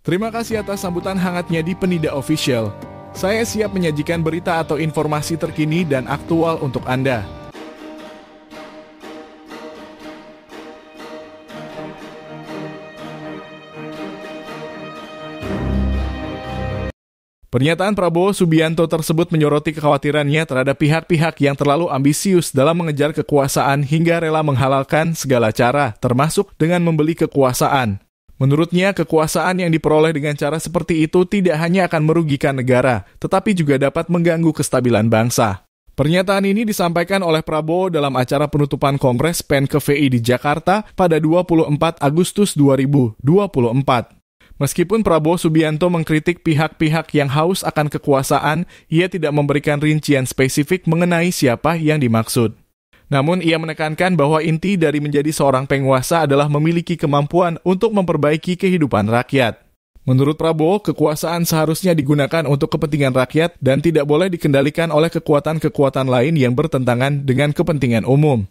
Terima kasih atas sambutan hangatnya di Penida Official. Saya siap menyajikan berita atau informasi terkini dan aktual untuk Anda. Pernyataan Prabowo Subianto tersebut menyoroti kekhawatirannya terhadap pihak-pihak yang terlalu ambisius dalam mengejar kekuasaan hingga rela menghalalkan segala cara, termasuk dengan membeli kekuasaan. Menurutnya, kekuasaan yang diperoleh dengan cara seperti itu tidak hanya akan merugikan negara, tetapi juga dapat mengganggu kestabilan bangsa. Pernyataan ini disampaikan oleh Prabowo dalam acara penutupan Kongres PEN KVI di Jakarta pada 24 Agustus 2024. Meskipun Prabowo Subianto mengkritik pihak-pihak yang haus akan kekuasaan, ia tidak memberikan rincian spesifik mengenai siapa yang dimaksud. Namun ia menekankan bahwa inti dari menjadi seorang penguasa adalah memiliki kemampuan untuk memperbaiki kehidupan rakyat. Menurut Prabowo, kekuasaan seharusnya digunakan untuk kepentingan rakyat dan tidak boleh dikendalikan oleh kekuatan-kekuatan lain yang bertentangan dengan kepentingan umum.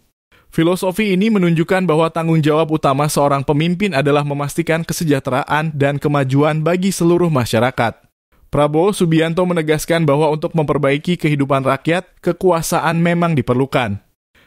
Filosofi ini menunjukkan bahwa tanggung jawab utama seorang pemimpin adalah memastikan kesejahteraan dan kemajuan bagi seluruh masyarakat. Prabowo Subianto menegaskan bahwa untuk memperbaiki kehidupan rakyat, kekuasaan memang diperlukan.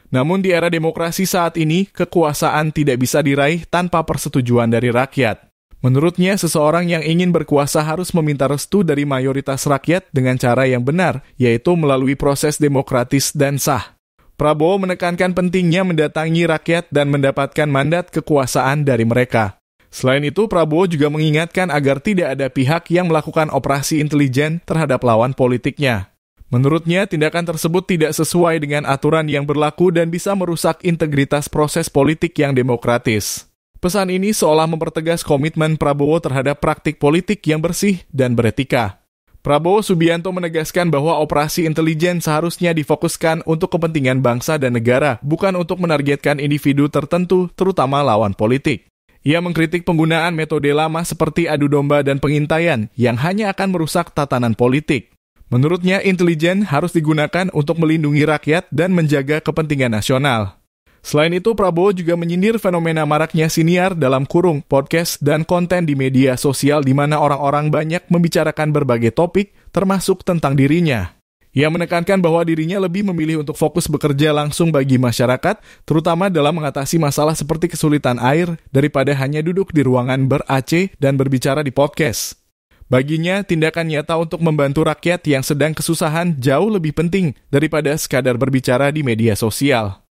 Namun di era demokrasi saat ini, kekuasaan tidak bisa diraih tanpa persetujuan dari rakyat. Menurutnya, seseorang yang ingin berkuasa harus meminta restu dari mayoritas rakyat dengan cara yang benar, yaitu melalui proses demokratis dan sah. Prabowo menekankan pentingnya mendatangi rakyat dan mendapatkan mandat kekuasaan dari mereka. Selain itu, Prabowo juga mengingatkan agar tidak ada pihak yang melakukan operasi intelijen terhadap lawan politiknya. Menurutnya, tindakan tersebut tidak sesuai dengan aturan yang berlaku dan bisa merusak integritas proses politik yang demokratis. Pesan ini seolah mempertegas komitmen Prabowo terhadap praktik politik yang bersih dan beretika. Prabowo Subianto menegaskan bahwa operasi intelijen seharusnya difokuskan untuk kepentingan bangsa dan negara, bukan untuk menargetkan individu tertentu, terutama lawan politik. Ia mengkritik penggunaan metode lama seperti adu domba dan pengintaian yang hanya akan merusak tatanan politik. Menurutnya, intelijen harus digunakan untuk melindungi rakyat dan menjaga kepentingan nasional. Selain itu, Prabowo juga menyindir fenomena maraknya siniar dalam kurung, podcast, dan konten di media sosial di mana orang-orang banyak membicarakan berbagai topik, termasuk tentang dirinya. Ia menekankan bahwa dirinya lebih memilih untuk fokus bekerja langsung bagi masyarakat, terutama dalam mengatasi masalah seperti kesulitan air, daripada hanya duduk di ruangan ber-AC dan berbicara di podcast. Baginya, tindakan nyata untuk membantu rakyat yang sedang kesusahan jauh lebih penting daripada sekadar berbicara di media sosial.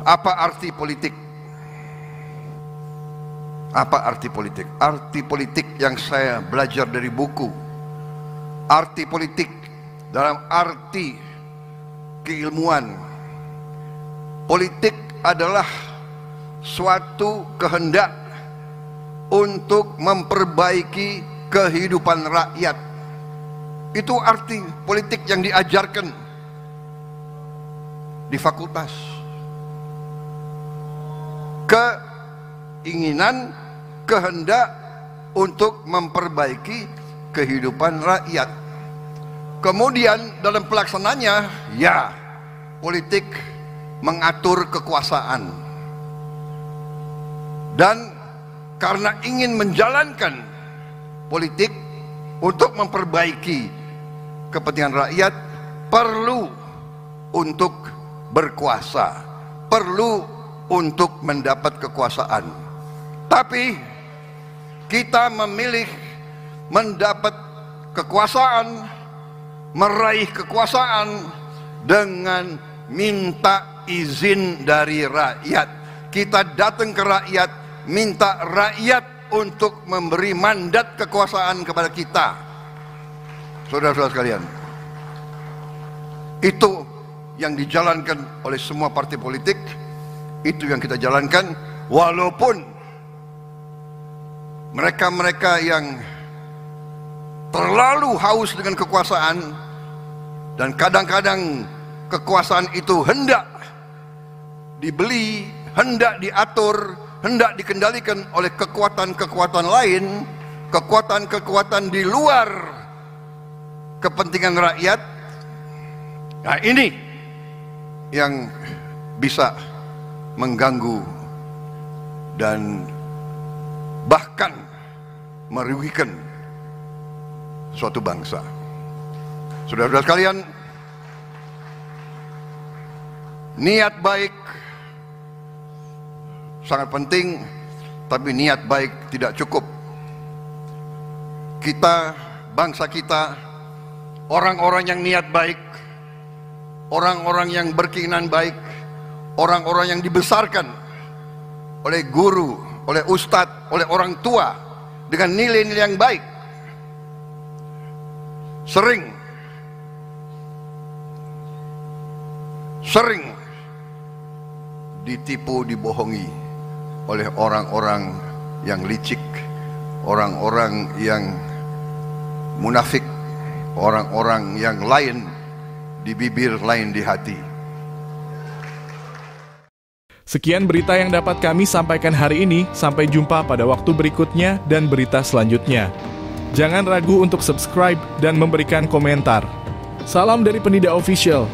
Apa arti politik? Apa arti politik? Arti politik yang saya belajar dari buku. Arti politik dalam arti keilmuan. Politik adalah suatu kehendak untuk memperbaiki kehidupan rakyat. Itu arti politik yang diajarkan di fakultas. Keinginan, kehendak untuk memperbaiki kehidupan rakyat. Kemudian dalam pelaksananya, ya, politik mengatur kekuasaan. Dan karena ingin menjalankan politik untuk memperbaiki kepentingan rakyat, perlu untuk berkuasa, perlu untuk mendapat kekuasaan. Tapi kita memilih mendapat kekuasaan, meraih kekuasaan dengan minta izin dari rakyat. Kita datang ke rakyat, minta rakyat untuk memberi mandat kekuasaan kepada kita. Saudara-saudara sekalian, itu yang dijalankan oleh semua partai politik. Itu yang kita jalankan, walaupun mereka-mereka yang terlalu haus dengan kekuasaan dan kadang-kadang kekuasaan itu hendak dibeli, hendak diatur, hendak dikendalikan oleh kekuatan-kekuatan lain, kekuatan-kekuatan di luar kepentingan rakyat. Nah, ini yang bisa mengganggu dan bahkan akan merugikan suatu bangsa. Saudara-saudara sekalian, niat baik sangat penting, tapi niat baik tidak cukup. Kita, bangsa kita, orang-orang yang niat baik, orang-orang yang berkeinginan baik, orang-orang yang dibesarkan oleh guru, oleh ustadz, oleh orang tua dengan nilai-nilai yang baik, sering ditipu, dibohongi oleh orang-orang yang licik, orang-orang yang munafik, orang-orang yang lain di bibir, lain di hati. Sekian berita yang dapat kami sampaikan hari ini. Sampai jumpa pada waktu berikutnya dan berita selanjutnya. Jangan ragu untuk subscribe dan memberikan komentar. Salam dari Penida Official.